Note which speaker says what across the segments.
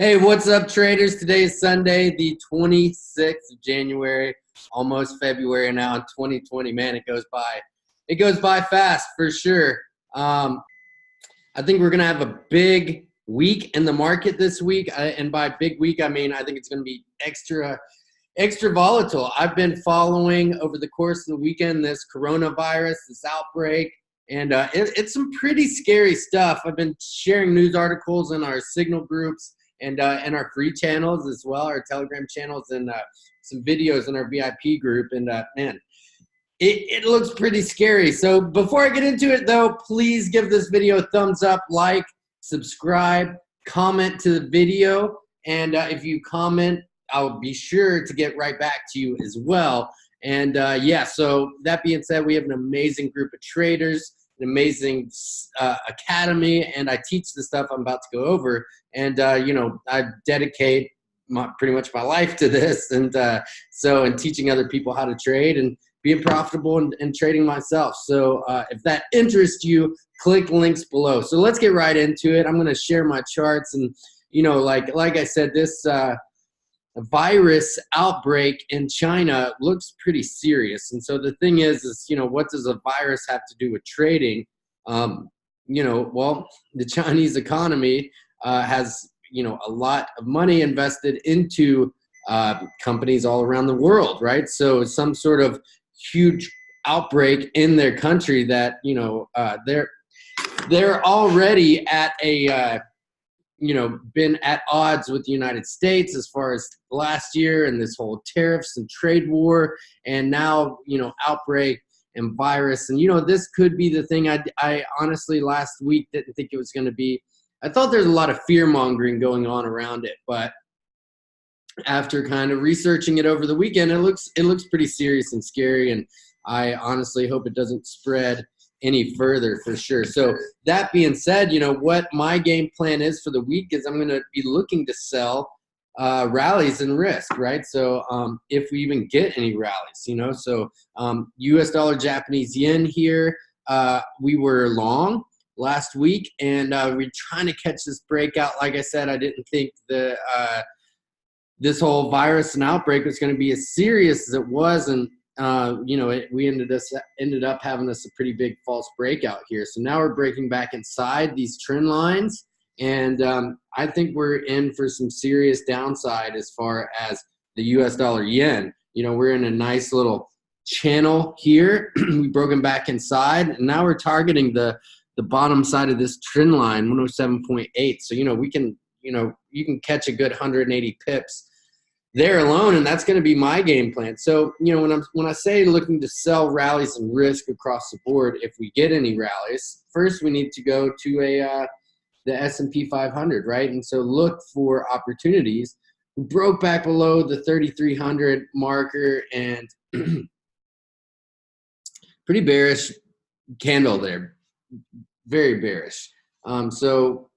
Speaker 1: Hey, what's up, traders? Today is Sunday, the 26th of January, almost February now in 2020. Man, it goes by. It goes by fast for sure. I think we're going to have a big week in the market this week. And by big week, I mean I think it's going to be extra volatile. I've been following over the course of the weekend this coronavirus, this outbreak, and it's some pretty scary stuff. I've been sharing news articles in our Signal groups and our free channels as well, our Telegram channels, and some videos in our VIP group. And man, it looks pretty scary. So before I get into it, though, please give this video a thumbs up, like, subscribe, comment to the video, and if you comment, I'll be sure to get right back to you as well. And yeah, so that being said, we have an amazing group of traders, an amazing academy, and I teach the stuff I'm about to go over. And you know, I dedicate pretty much my life to this, and and teaching other people how to trade and being profitable and trading myself. So if that interests you, click links below. So let's get right into it. I'm going to share my charts, and you know, like I said, this virus outbreak in China looks pretty serious. And so the thing is, you know, what does a virus have to do with trading? You know, well, the Chinese economy has, you know, a lot of money invested into companies all around the world, right? So some sort of huge outbreak in their country that, you know, they're already at a you know, been at odds with the United States as far as last year and this whole tariffs and trade war, and now, you know, outbreak and virus. And, you know, this could be the thing. I honestly last week didn't think it was going to be. I thought there's a lot of fear mongering going on around it, but after kind of researching it over the weekend, it looks pretty serious and scary, and I honestly hope it doesn't spread any further for sure. So that being said, you know, what my game plan is for the week is I'm going to be looking to sell rallies and risk, right? So if we even get any rallies, you know, so US dollar, Japanese yen here, we were long last week, and we're trying to catch this breakout. Like I said, I didn't think this whole virus and outbreak was going to be as serious as it was, and you know, we ended up having us a pretty big false breakout here. So now we're breaking back inside these trend lines, and I think we're in for some serious downside as far as the US dollar yen. You know, we're in a nice little channel here. We've broken back inside, and now we're targeting the bottom side of this trend line, 107.8. So, you know, we can, you know, you can catch a good 180 pips there alone, and that's going to be my game plan. So, you know, when I say looking to sell rallies and risk across the board, if we get any rallies, first we need to go to the S&P 500, right? And so look for opportunities. We broke back below the 3,300 marker, and pretty bearish candle there, very bearish. So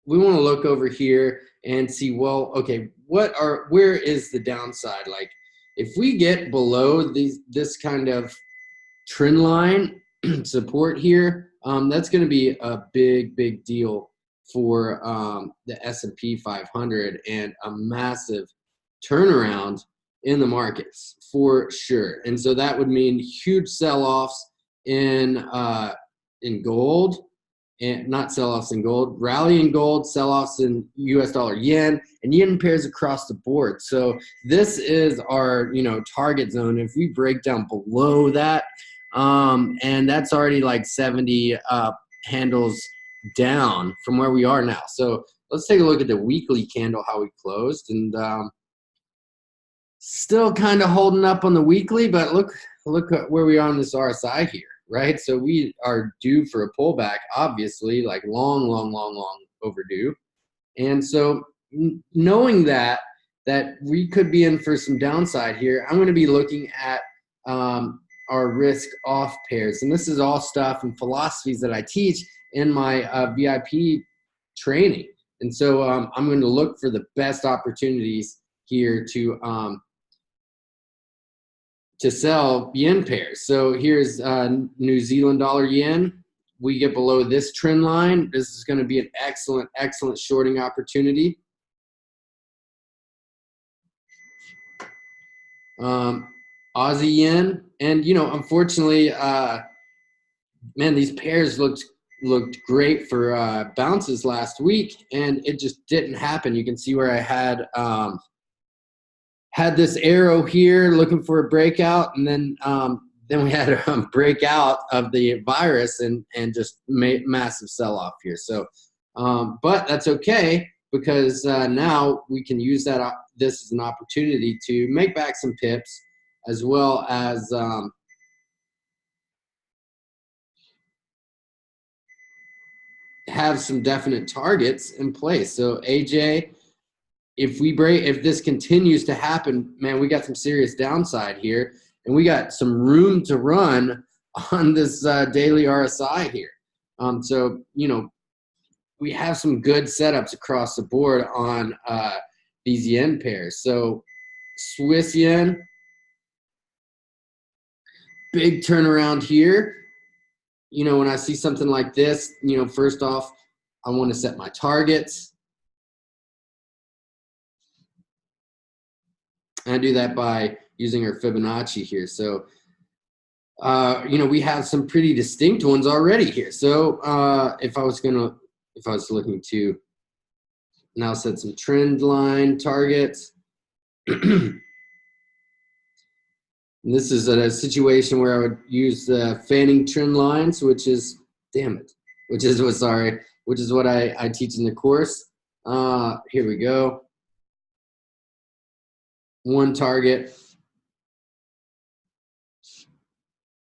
Speaker 1: we want to look over here and see, well, okay, where is the downside? Like, if we get below this kind of trend line support here, that's going to be a big deal for the S&P 500 and a massive turnaround in the markets for sure. And so that would mean huge sell-offs in gold. And not sell-offs in gold, rally in gold, sell-offs in US dollar yen, and yen pairs across the board. So this is our, you know, target zone. If we break down below that, and that's already like 70 handles down from where we are now. So let's take a look at the weekly candle, how we closed, and still kind of holding up on the weekly, but look at where we are on this RSI here. Right, so we are due for a pullback, obviously, like long overdue. And so knowing that we could be in for some downside here, I'm going to be looking at our risk off pairs. And this is all stuff and philosophies that I teach in my VIP training. And so I'm going to look for the best opportunities here to sell yen pairs. So here's New Zealand dollar yen. We get below this trend line, this is going to be an excellent shorting opportunity. Aussie yen, and unfortunately, man, these pairs looked great for bounces last week, and it just didn't happen. You can see where I had this arrow here looking for a breakout, and then we had a breakout of the virus and just massive sell-off here. So, but that's okay, because now we can use this as an opportunity to make back some pips, as well as have some definite targets in place. So AJ, if this continues to happen, man, we got some serious downside here, and we got some room to run on this daily RSI here. So we have some good setups across the board on these yen pairs. So Swiss yen, big turnaround here. When I see something like this, first off, I want to set my targets. And I do that by using our Fibonacci here. So, we have some pretty distinct ones already here. So if I was looking to now set some trend line targets, and this is a situation where I would use the fanning trend lines, which is what I teach in the course. Here we go. One target,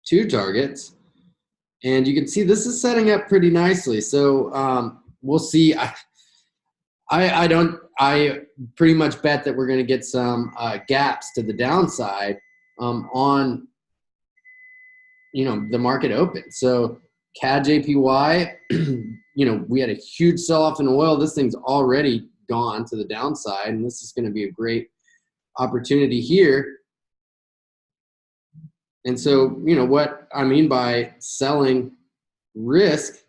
Speaker 1: two targets, and you can see this is setting up pretty nicely. So we'll see. I pretty much bet that we're going to get some gaps to the downside on the market open. So CADJPY, we had a huge sell-off in oil. This thing's already gone to the downside, and this is going to be a great opportunity here. And so, what I mean by selling risk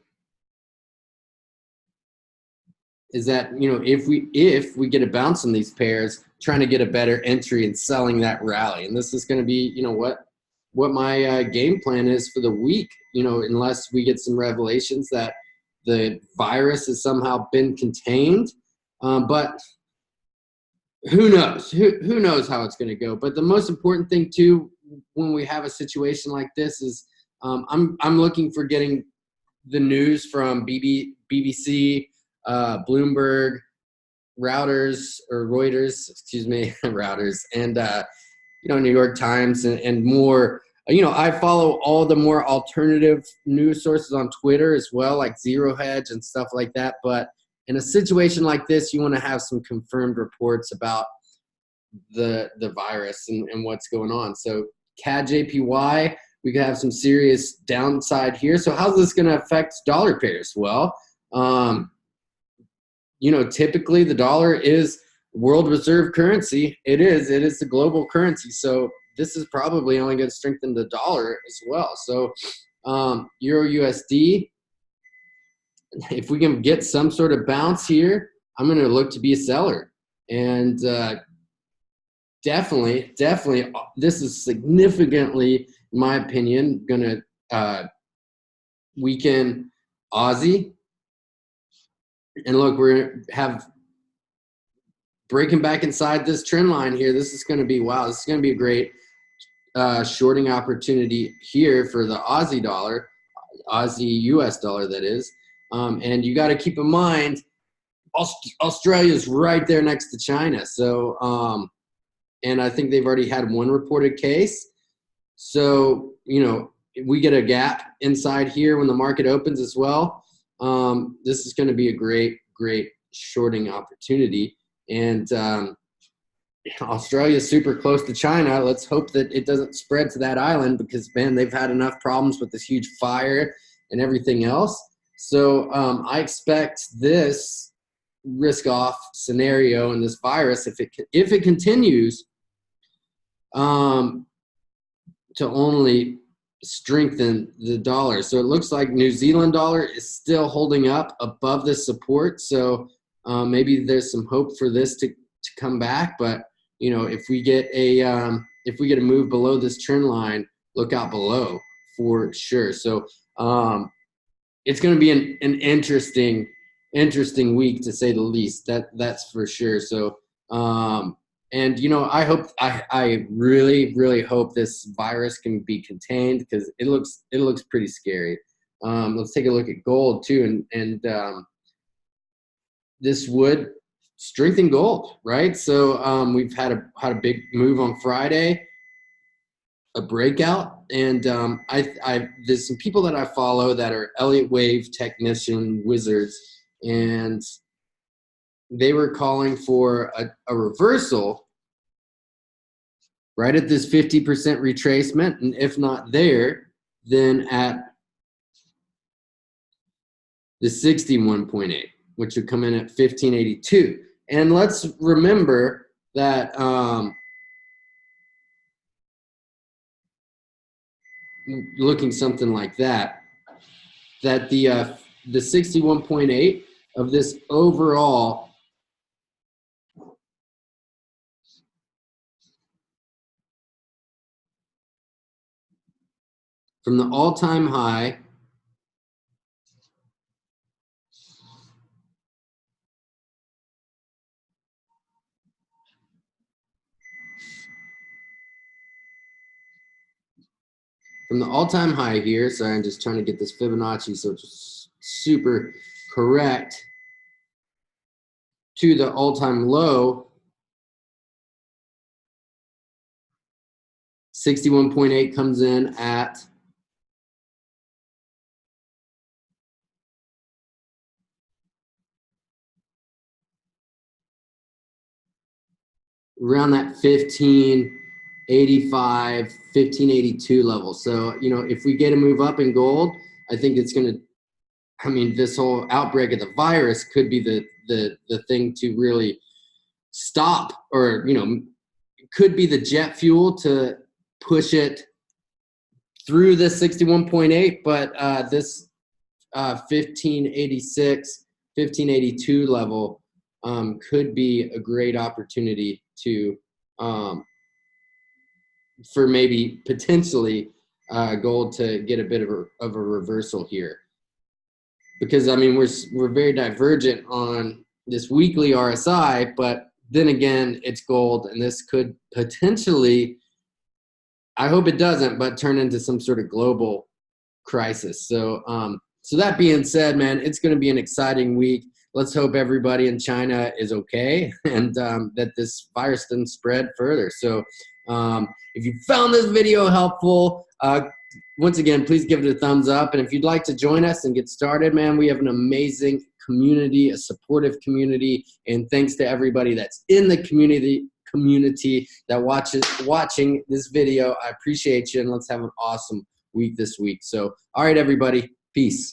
Speaker 1: is that, if we get a bounce in these pairs, trying to get a better entry and selling that rally. And this is going to be, what my game plan is for the week, unless we get some revelations that the virus has somehow been contained. But who knows? Who knows how it's going to go? But the most important thing too, when we have a situation like this, is I'm looking for getting the news from BBC, Bloomberg, Reuters, Reuters, and New York Times and more. I follow all the more alternative news sources on Twitter as well, like Zero Hedge and stuff like that. But in a situation like this, you want to have some confirmed reports about the virus and what's going on. So CADJPY, we could have some serious downside here. So how's this going to affect dollar pairs? Well, typically the dollar is world reserve currency. It is the global currency. So this is probably only going to strengthen the dollar as well. So EURUSD, if we can get some sort of bounce here, I'm going to look to be a seller. And definitely, this is significantly, in my opinion, going to weaken Aussie. And look, we're breaking back inside this trend line here. This is going to be, wow, this is going to be a great shorting opportunity here for the Aussie dollar, Aussie US dollar, that is. And you got to keep in mind, Australia is right there next to China. So, and I think they've already had one reported case. So, if we get a gap inside here when the market opens as well, this is going to be a great shorting opportunity. And Australia is super close to China. Let's hope that it doesn't spread to that island, because, man, they've had enough problems with this huge fire and everything else. So I expect this risk-off scenario and this virus, if it continues, to only strengthen the dollar. So it looks like New Zealand dollar is still holding up above this support. So maybe there's some hope for this to come back. But if we get a if we get a move below this trend line, look out below for sure. So it's going to be an interesting week, to say the least. That's for sure. So and you know, I really hope this virus can be contained, because it looks pretty scary. Let's take a look at gold too, and this would strengthen gold, right? So we've had a big move on Friday, a breakout, and there's some people that I follow that are Elliott Wave technician wizards, and they were calling for a reversal right at this 50% retracement, and if not there, then at the 61.8, which would come in at 1582. And let's remember that looking something like that, that the 61.8 of this overall from the all-time high here, sorry, I'm just trying to get this Fibonacci so it's super correct, to the all-time low, 61.8 comes in at around that 1585, 1582 level. So, you know, if we get a move up in gold, I think it's going to, I mean, this whole outbreak of the virus could be the thing to really stop, or, you know, could be the jet fuel to push it through this 61.8, but this 1586, 1582 level could be a great opportunity to for maybe potentially gold to get a bit of a reversal here, because I mean we're very divergent on this weekly RSI, but then again it's gold, and this could potentially, I hope it doesn't, but turn into some sort of global crisis. So so that being said, man, it's going to be an exciting week. Let's hope everybody in China is okay, and that this virus doesn't spread further. So if you found this video helpful, once again, please give it a thumbs up. And if you'd like to join us and get started, man, we have an amazing community, a supportive community. And thanks to everybody that's in the community that watching this video. I appreciate you, and let's have an awesome week this week. So, all right, everybody, peace.